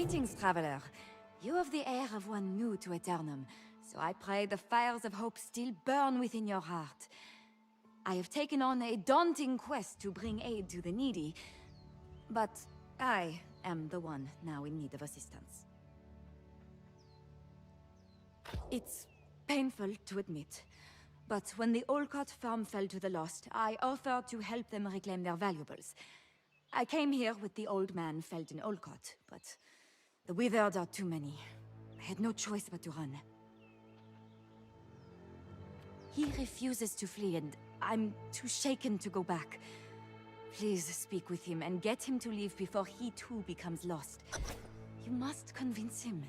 Greetings, traveler. You have the air of one new to Aeternum, so I pray the fires of hope still burn within your heart. I have taken on a daunting quest to bring aid to the needy, but I am the one now in need of assistance. It's painful to admit, but when the Olcott farm fell to the lost, I offered to help them reclaim their valuables. I came here with the old man felled in Olcott, but the withered are too many. I had no choice but to run. He refuses to flee, and I'm too shaken to go back. Please speak with him and get him to leave before he too becomes lost. You must convince him.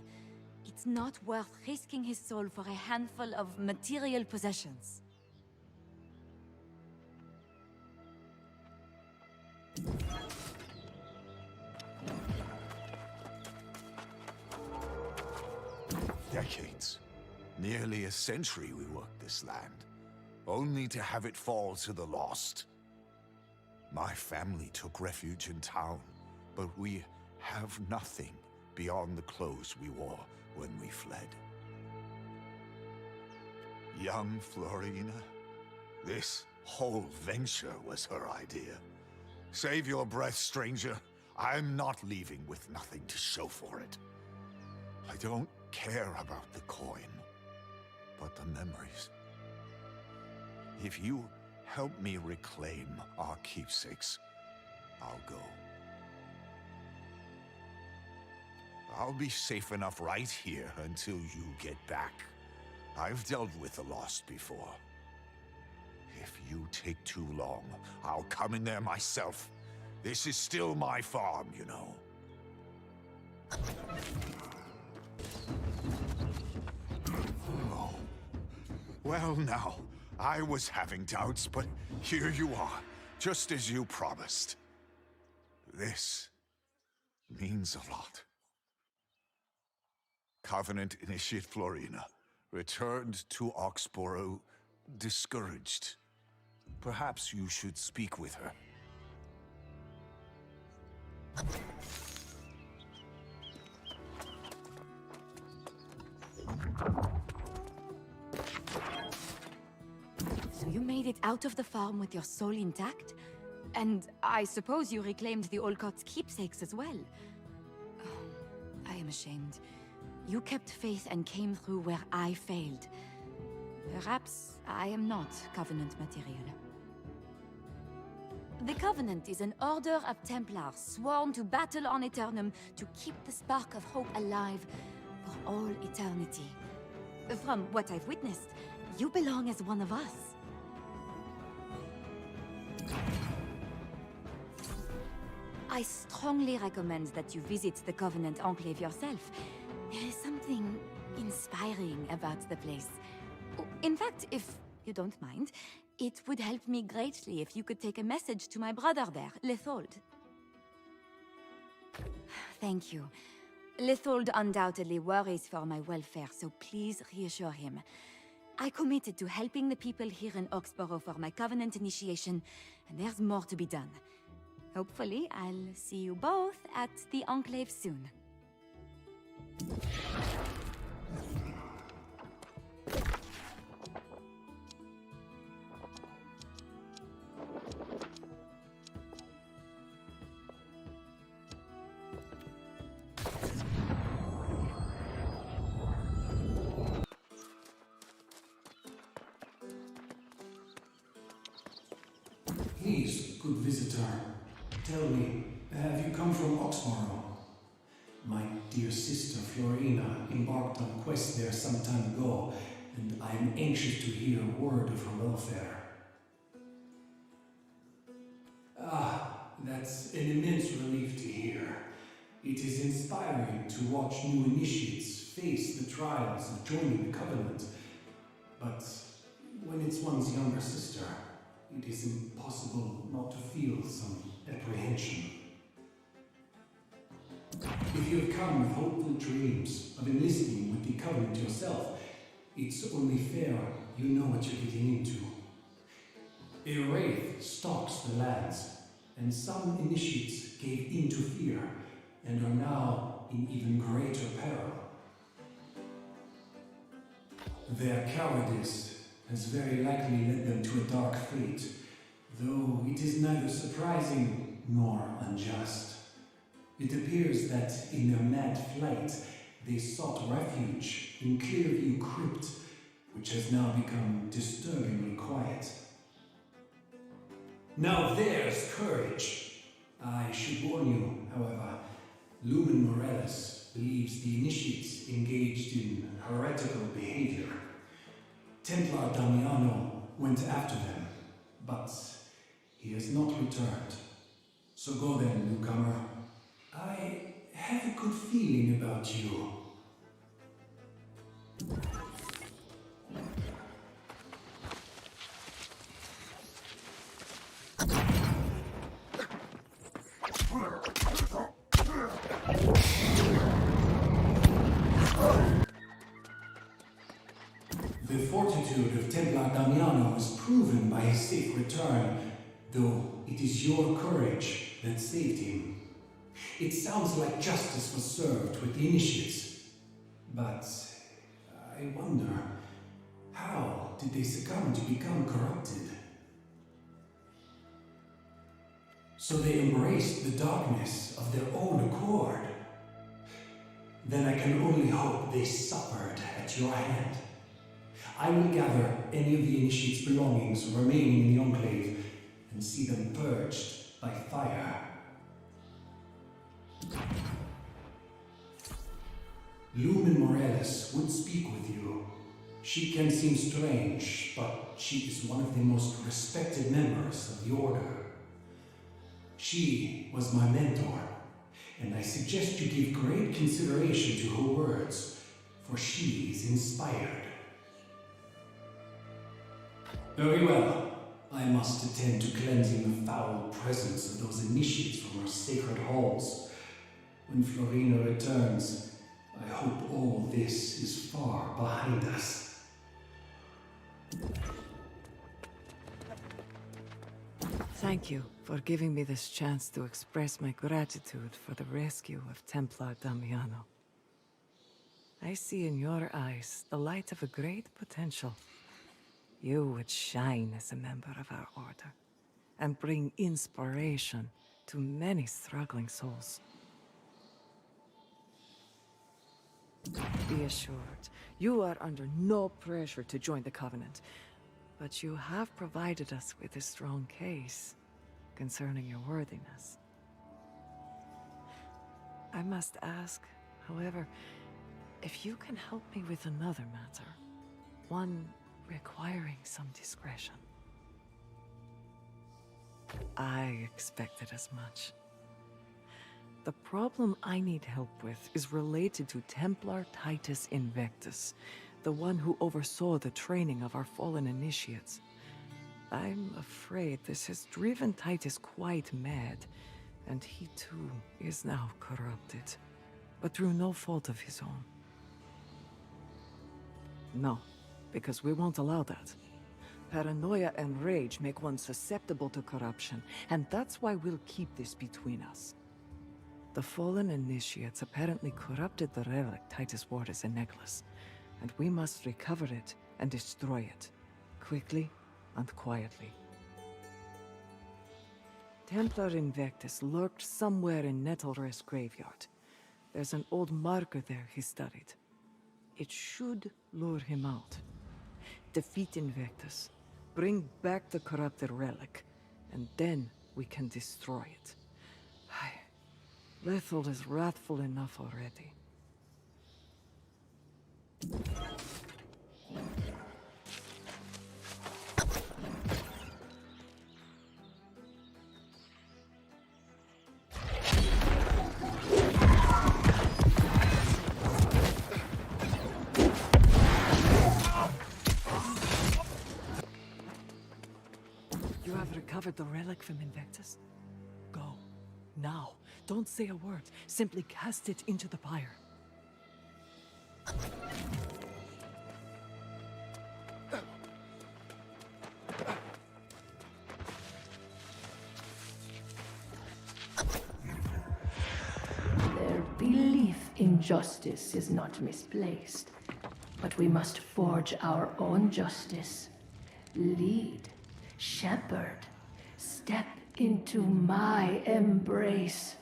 It's not worth risking his soul for a handful of material possessions. Decades. Nearly a century we worked this land, only to have it fall to the lost. My family took refuge in town, but we have nothing beyond the clothes we wore when we fled. Young Florina, this whole venture was her idea. Save your breath, stranger. I'm not leaving with nothing to show for it. I don't care about the coin, but the memories. If you help me reclaim our keepsakes, I'll go. I'll be safe enough right here until you get back. I've dealt with the lost before. If you take too long, I'll come in there myself. This is still my farm, you know. Oh. Well now, I was having doubts, but here you are, just as you promised. This means a lot. Covenant Initiate Florina returned to Oxborough discouraged. Perhaps you should speak with her. So you made it out of the farm with your soul intact? And I suppose you reclaimed the Olcott's keepsakes as well? Oh, I am ashamed. You kept faith and came through where I failed. Perhaps I am not Covenant material. The Covenant is an order of Templars sworn to battle on Aeternum to keep the spark of hope alive for all eternity. From what I've witnessed, you belong as one of us. I strongly recommend that you visit the Covenant Enclave yourself. There is something inspiring about the place. In fact, if you don't mind, it would help me greatly if you could take a message to my brother there, Lithold. Thank you. Lithold undoubtedly worries for my welfare, so please reassure him. I committed to helping the people here in Oxborough for my Covenant initiation, and there's more to be done. Hopefully, I'll see you both at the Enclave soon. Please, good visitor, tell me, have you come from Oxborough? My dear sister Florina embarked on a quest there some time ago, and I am anxious to hear word of her welfare. Ah, that's an immense relief to hear. It is inspiring to watch new initiates face the trials of joining the Covenant. But when it's one's younger sister, it is impossible not to feel some apprehension. If you have come with hopeful dreams of enlisting with the Covenant yourself, it's only fair you know what you're getting into. A wraith stalks the lands, and some initiates gave in to fear and are now in even greater peril. Their cowardice has very likely led them to a dark fate, though it is neither surprising nor unjust. It appears that in their mad flight, they sought refuge in Clearview Crypt, which has now become disturbingly quiet. Now there's courage! I should warn you, however, Lumen Morales believes the Initiates engaged in heretical behavior. Templar Damiano went after them, but he has not returned. So go then, newcomer. I have a good feeling about you. The fortitude of Templar Damiano is proven by his safe return, though it is your courage that saved him. It sounds like justice was served with the Initiates, but I wonder, how did they succumb to become corrupted? So they embraced the darkness of their own accord. Then I can only hope they suffered at your hand. I will gather any of the Initiate's belongings remaining in the Enclave and see them purged by fire. Lumen Morales would speak with you. She can seem strange, but she is one of the most respected members of the Order. She was my mentor, and I suggest you give great consideration to her words, for she is inspired. Very well. I must attend to cleansing the foul presence of those Initiates from our sacred halls. When Florina returns, I hope all this is far behind us. Thank you for giving me this chance to express my gratitude for the rescue of Templar Damiano. I see in your eyes the light of a great potential. You would shine as a member of our order, and bring inspiration to many struggling souls. Be assured, you are under no pressure to join the Covenant, but you have provided us with a strong case concerning your worthiness. I must ask, however, if you can help me with another matter, one requiring some discretion. I expected as much. The problem I need help with is related to Templar Titus Invictus, the one who oversaw the training of our fallen initiates. I'm afraid this has driven Titus quite mad, and he too is now corrupted, but through no fault of his own. No, because we won't allow that. Paranoia and rage make one susceptible to corruption, and that's why we'll keep this between us. The fallen initiates apparently corrupted the relic Titus wore as a necklace, and we must recover it and destroy it, quickly and quietly. Templar Invictus lurked somewhere in Nettlrest Graveyard. There's an old marker there he studied. It should lure him out. Defeat Invictus, bring back the corrupted relic, and then we can destroy it. Little is wrathful enough already. You have recovered the relic from Invictus? Go. Now. Don't say a word. Simply cast it into the pyre. Their belief justice is not misplaced, but we must forge our own justice. Lead, shepherd, step into my embrace.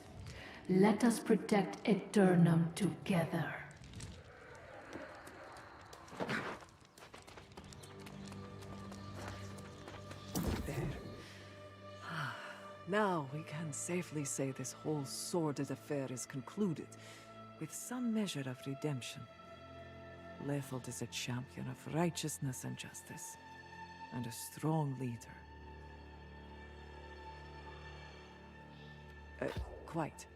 Let us protect Aeternum together. There. Now we can safely say this whole sordid affair is concluded, with some measure of redemption. Lethold is a champion of righteousness and justice, and a strong leader. Quite.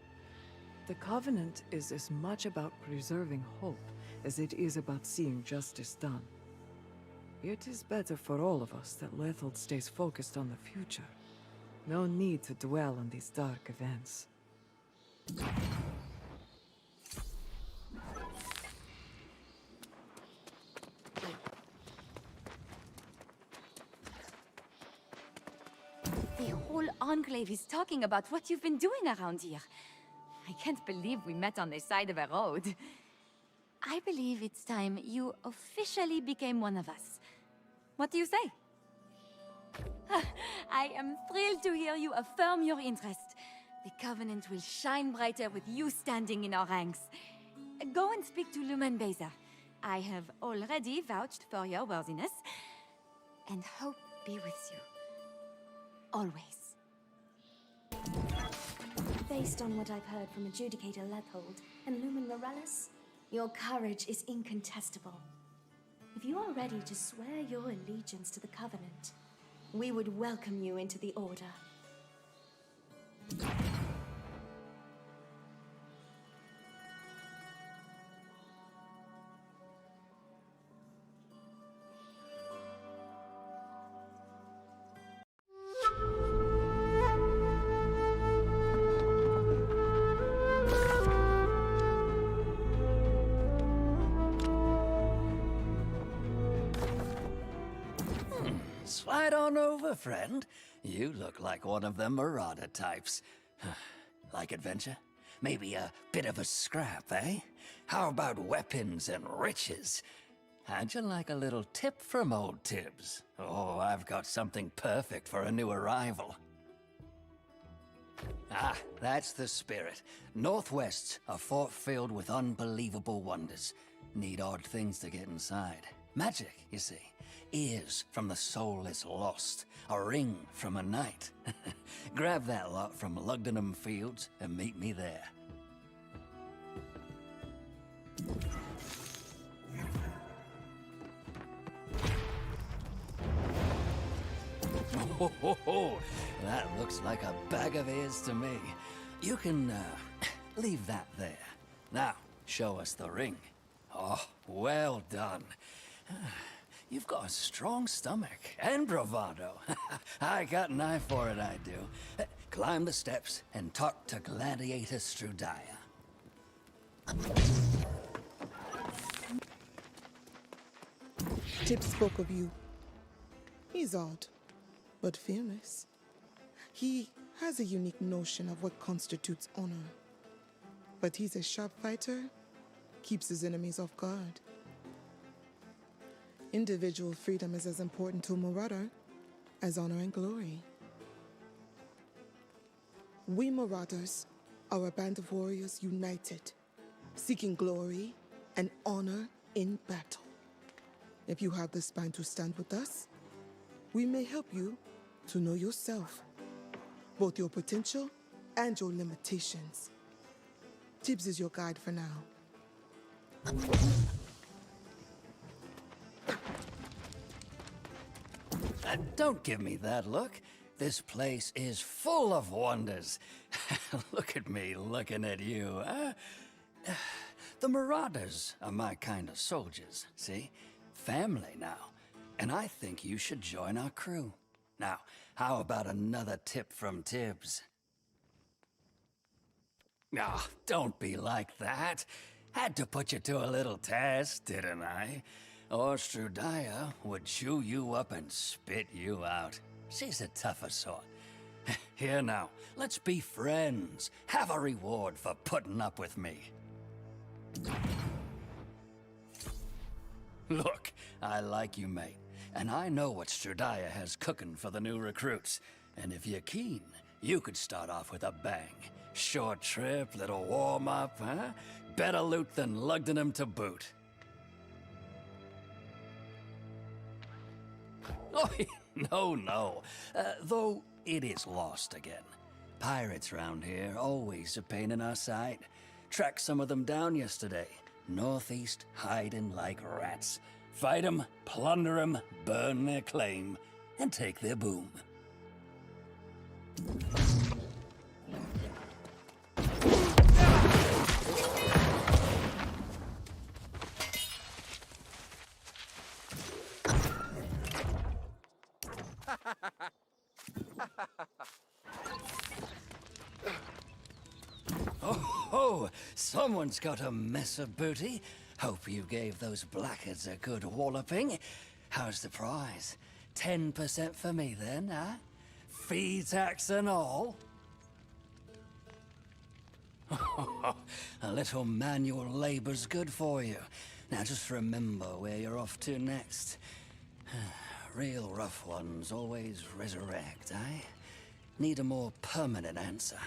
The Covenant is as much about preserving hope as it is about seeing justice done. It is better for all of us that Lethold stays focused on the future. No need to dwell on these dark events. The whole Enclave is talking about what you've been doing around here. I can't believe we met on the side of a road. I believe it's time you officially became one of us. What do you say? I am thrilled to hear you affirm your interest. The Covenant will shine brighter with you standing in our ranks. Go and speak to Lumen Beza. I have already vouched for your worthiness, and hope be with you. Always. Based on what I've heard from Adjudicator Lethold and Lumen Morales, your courage is incontestable. If you are ready to swear your allegiance to the Covenant, we would welcome you into the Order. Slide on over, friend. You look like one of them Marauder types. Like adventure? Maybe a bit of a scrap, eh? How about weapons and riches? How'd you like a little tip from old Tibbs? Oh, I've got something perfect for a new arrival. Ah, that's the spirit. Northwest's a fort filled with unbelievable wonders. Need odd things to get inside. Magic, you see. Ears from the soulless lost. A ring from a knight. Grab that lot from Lugdenham Fields and meet me there. Oh, that looks like a bag of ears to me. You can, leave that there. Now, show us the ring. Oh, well done. You've got a strong stomach and bravado. I got an eye for it, I do. Climb the steps and talk to Gladiator Strudaya. Tip spoke of you. He's odd, but fearless. He has a unique notion of what constitutes honor. But he's a sharp fighter, keeps his enemies off guard. Individual freedom is as important to a Marauder as honor and glory. We Marauders are a band of warriors united, seeking glory and honor in battle. If you have the spine to stand with us, we may help you to know yourself, both your potential and your limitations. Tibbs is your guide for now. Don't give me that look. This place is full of wonders. Look at me looking at you, huh? The Marauders are my kind of soldiers, see? Family now. And I think you should join our crew. Now, how about another tip from Tibbs? Oh, don't be like that. Had to put you to a little test, didn't I? Or Strudaya would chew you up and spit you out. She's a tougher sort. Here now, let's be friends. Have a reward for putting up with me. Look, I like you, mate. And I know what Strudaya has cooking for the new recruits. And if you're keen, you could start off with a bang. Short trip, little warm-up, huh? Better loot than Lugdenham to boot. Oh, no. Though it is lost again. Pirates round here, always a pain in our side. Tracked some of them down yesterday. Northeast, hiding like rats. Fight 'em, plunder 'em, burn their claim, and take their boom. Oh, someone's got a mess of booty. Hope you gave those blackguards a good walloping. How's the prize? 10% for me then, huh? Fee, tax and all? A little manual labor's good for you. Now just remember where you're off to next. Real rough ones always resurrect, eh? Need a more permanent answer.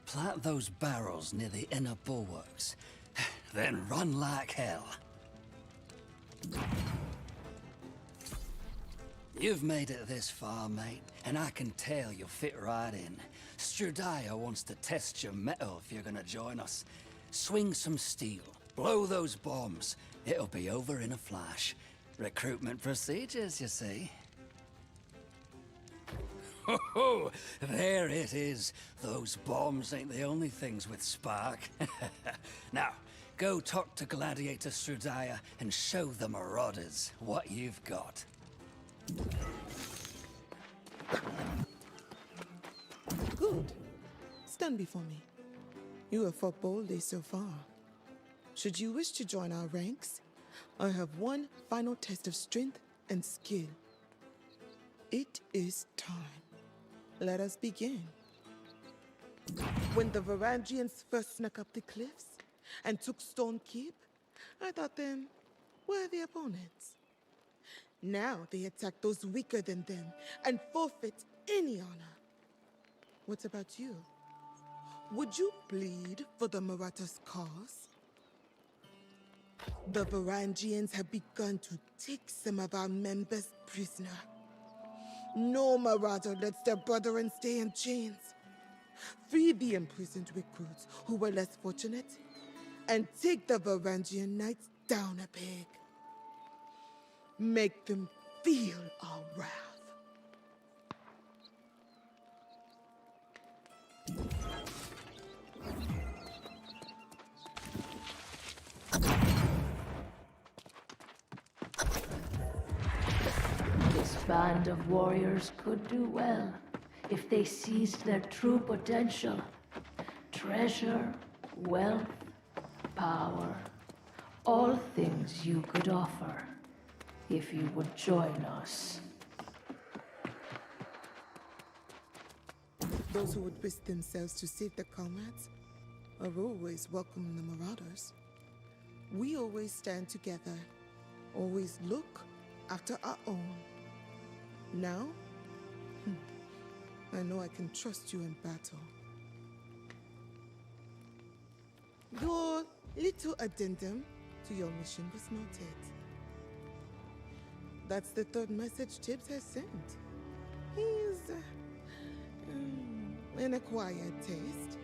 Plant those barrels near the inner bulwarks, then run like hell. You've made it this far, mate, and I can tell you'll fit right in. Strudaya wants to test your mettle if you're gonna join us. Swing some steel, blow those bombs. It'll be over in a flash. Recruitment procedures, you see. Oh, there it is. Those bombs ain't the only things with spark. Now, go talk to Gladiator Strudaya and show the Marauders what you've got. Good. Stand before me. You have fought boldly so far. Should you wish to join our ranks, I have one final test of strength and skill. It is time. Let us begin. When the Varangians first snuck up the cliffs and took Stone Keep, I thought them worthy opponents. Now they attack those weaker than them and forfeit any honor. What about you? Would you bleed for the Marauders' cause? The Varangians have begun to take some of our members prisoner. No Marauder lets their brethren stay in chains. Free the imprisoned recruits who were less fortunate, and take the Varangian knights down a peg. Make them feel our wrath. This band of warriors could do well if they seized their true potential. Treasure, wealth, power, all things you could offer if you would join us. Those who would risk themselves to save their comrades are always welcome in the Marauders. We always stand together, always look after our own. Now, I know I can trust you in battle. Your little addendum to your mission was noted. That's the third message Tibbs has sent. He's an acquired taste,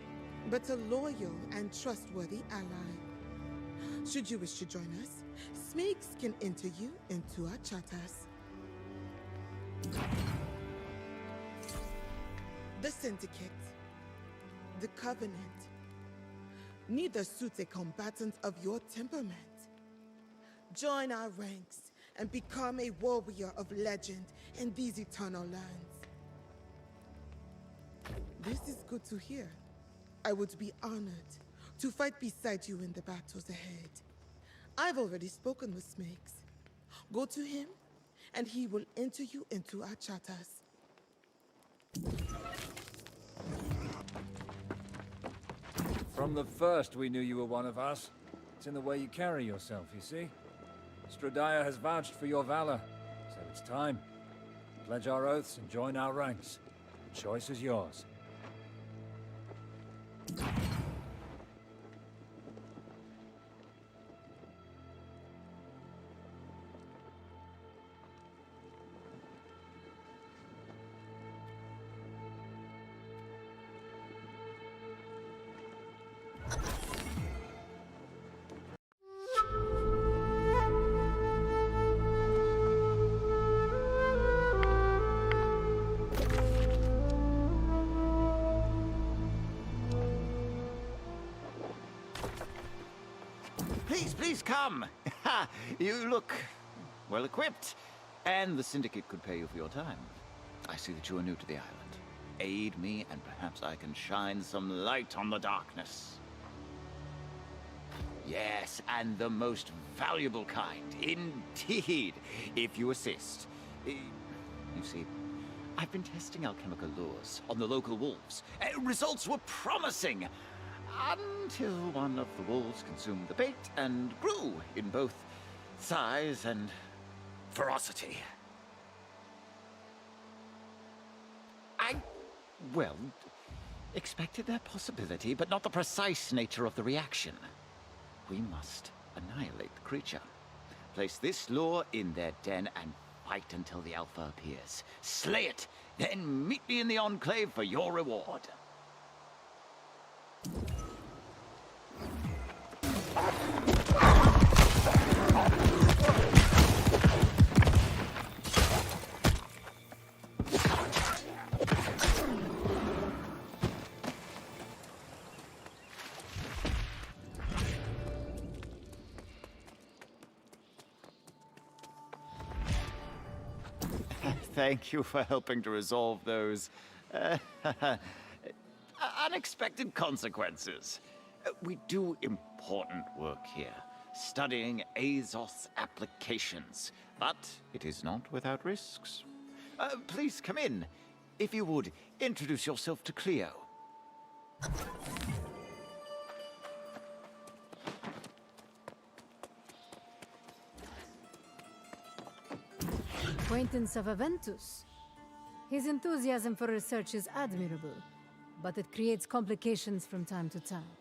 but a loyal and trustworthy ally. Should you wish to join us, Smeeks can enter you into our charters. The Syndicate, the Covenant, neither suits a combatant of your temperament. Join our ranks and become a warrior of legend in these eternal lands. This is good to hear. I would be honored to fight beside you in the battles ahead. I've already spoken with Smeeks. Go to him, and he will enter you into our charters. From the first we knew you were one of us. It's in the way you carry yourself, you see? Stradiah has vouched for your valor, so it's time. Pledge our oaths and join our ranks. The choice is yours. Please come. You look well equipped, and the Syndicate could pay you for your time. I see that you are new to the island. Aid me, and perhaps I can shine some light on the darkness. Yes, and the most valuable kind, indeed, if you assist. You see, I've been testing alchemical lures on the local wolves. Results were promising, until one of the wolves consumed the bait and grew in both size and ferocity. Well, expected that possibility, but not the precise nature of the reaction. We must annihilate the creature. Place this lure in their den and fight until the Alpha appears. Slay it, then meet me in the Enclave for your reward. Thank you for helping to resolve those unexpected consequences. We do important work here, studying Azoth's applications, but it is not without risks. Please come in. If you would, introduce yourself to Cleo. Acquaintance of Aventus. His enthusiasm for research is admirable, but it creates complications from time to time.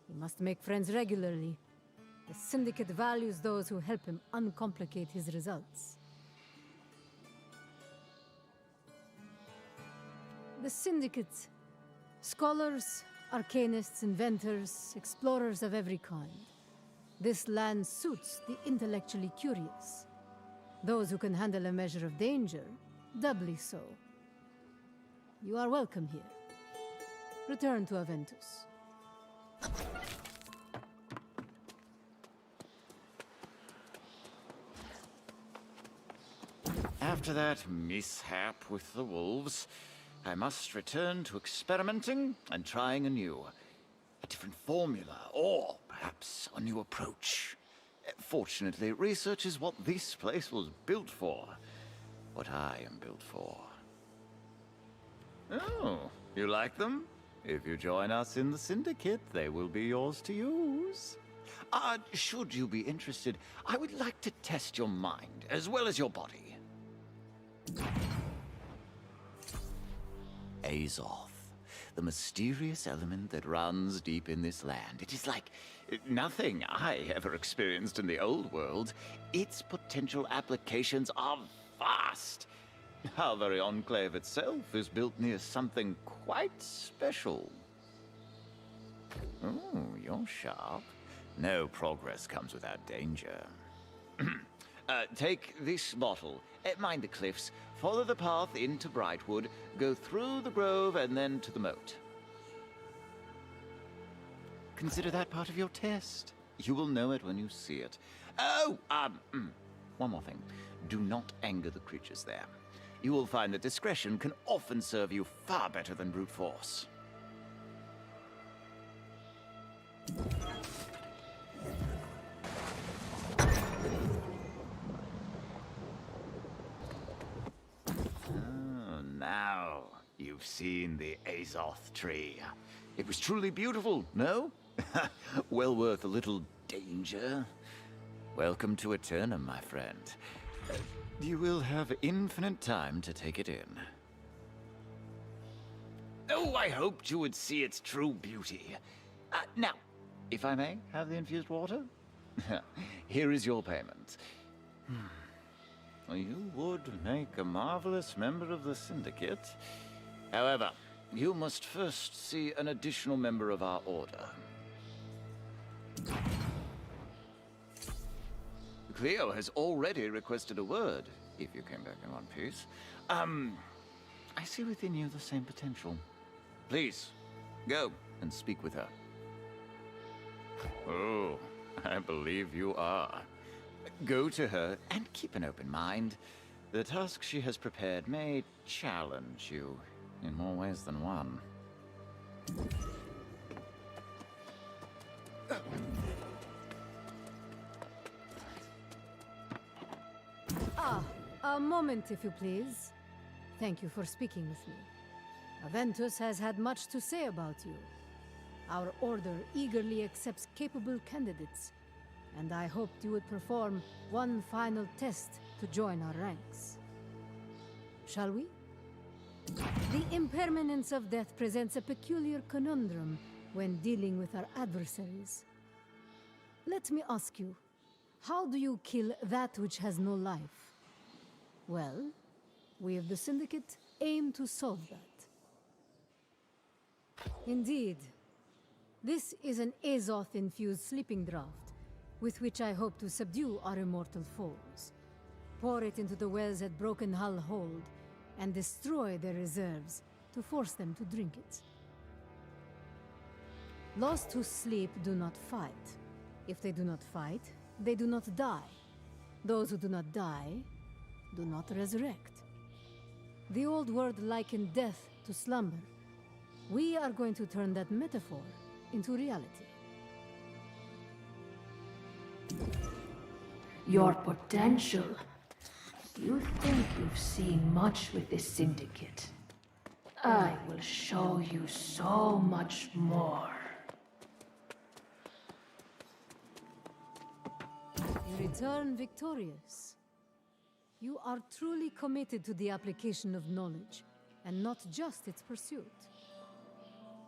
He must make friends regularly. The Syndicate values those who help him uncomplicate his results. The Syndicate. Scholars, arcanists, inventors, explorers of every kind. This land suits the intellectually curious. Those who can handle a measure of danger, doubly so. You are welcome here. Return to Aventus. After that mishap with the wolves, I must return to experimenting and trying anew. A different formula, or perhaps a new approach. Fortunately, research is what this place was built for. What I am built for. Oh, you like them? If you join us in the Syndicate, they will be yours to use. Should you be interested, I would like to test your mind, as well as your body. Azoth, the mysterious element that runs deep in this land. It is like nothing I ever experienced in the old world. Its potential applications are vast. Our very Enclave itself is built near something quite special. Oh, you're sharp. No progress comes without danger. Take this bottle. Mind the cliffs. Follow the path into Brightwood. Go through the grove and then to the moat. Consider that part of your test. You will know it when you see it. Oh, one more thing. Do not anger the creatures there. You will find that discretion can often serve you far better than brute force. Oh, now you've seen the Azoth tree. It was truly beautiful, no? Well worth a little danger. Welcome to Aeternum, my friend. You will have infinite time to take it in. Oh, I hoped you would see its true beauty. Now, if I may have the infused water? Here is your payment. You would make a marvelous member of the Syndicate. However, you must first see an additional member of our order. Cleo has already requested a word, if you came back in one piece. I see within you the same potential. Please, go and speak with her. Oh, I believe you are. Go to her and keep an open mind. The task she has prepared may challenge you in more ways than one. A moment, if you please. Thank you for speaking with me. Aventus has had much to say about you. Our order eagerly accepts capable candidates, and I hoped you would perform one final test to join our ranks. Shall we? The impermanence of death presents a peculiar conundrum when dealing with our adversaries. Let me ask you, how do you kill that which has no life? Well, we of the Syndicate aim to solve that. Indeed. This is an Azoth-infused sleeping draught, with which I hope to subdue our immortal foes. Pour it into the wells at Broken Hull Hold, and destroy their reserves to force them to drink it. Lost who sleep do not fight. If they do not fight, they do not die. Those who do not die do not resurrect. The old world likened death to slumber. We are going to turn that metaphor into reality. Your potential. You think you've seen much with the Syndicate. I will show you so much more. You return victorious. You are truly committed to the application of knowledge, and not just its pursuit.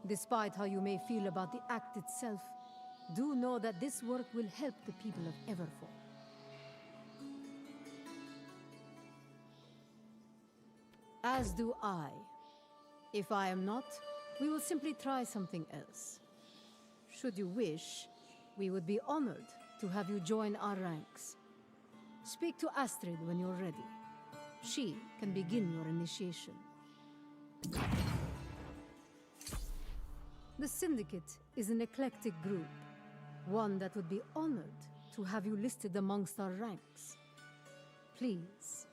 Despite how you may feel about the act itself, do know that this work will help the people of Everfall. As do I. If I am not, we will simply try something else. Should you wish, we would be honored to have you join our ranks. Speak to Astrid when you're ready. She can begin your initiation. The Syndicate is an eclectic group, one that would be honored to have you listed amongst our ranks. Please,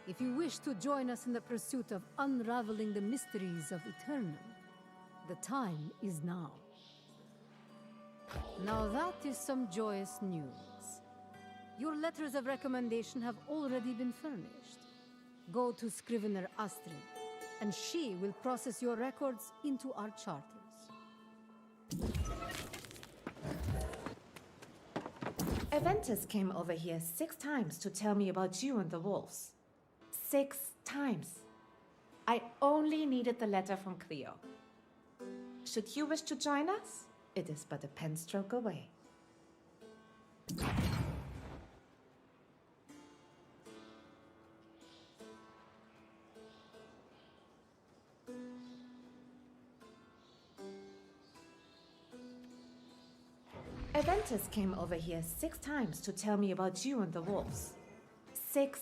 if you wish to join us in the pursuit of unraveling the mysteries of Aeternum, the time is now. Now that is some joyous news. Your letters of recommendation have already been furnished. Go to Scrivener Astrid, and she will process your records into our charters. Aventus came over here 6 times to tell me about you and the wolves. 6 times. I only needed the letter from Cleo. Should you wish to join us, it is but a pen stroke away. Aventus came over here 6 times to tell me about you and the wolves. 6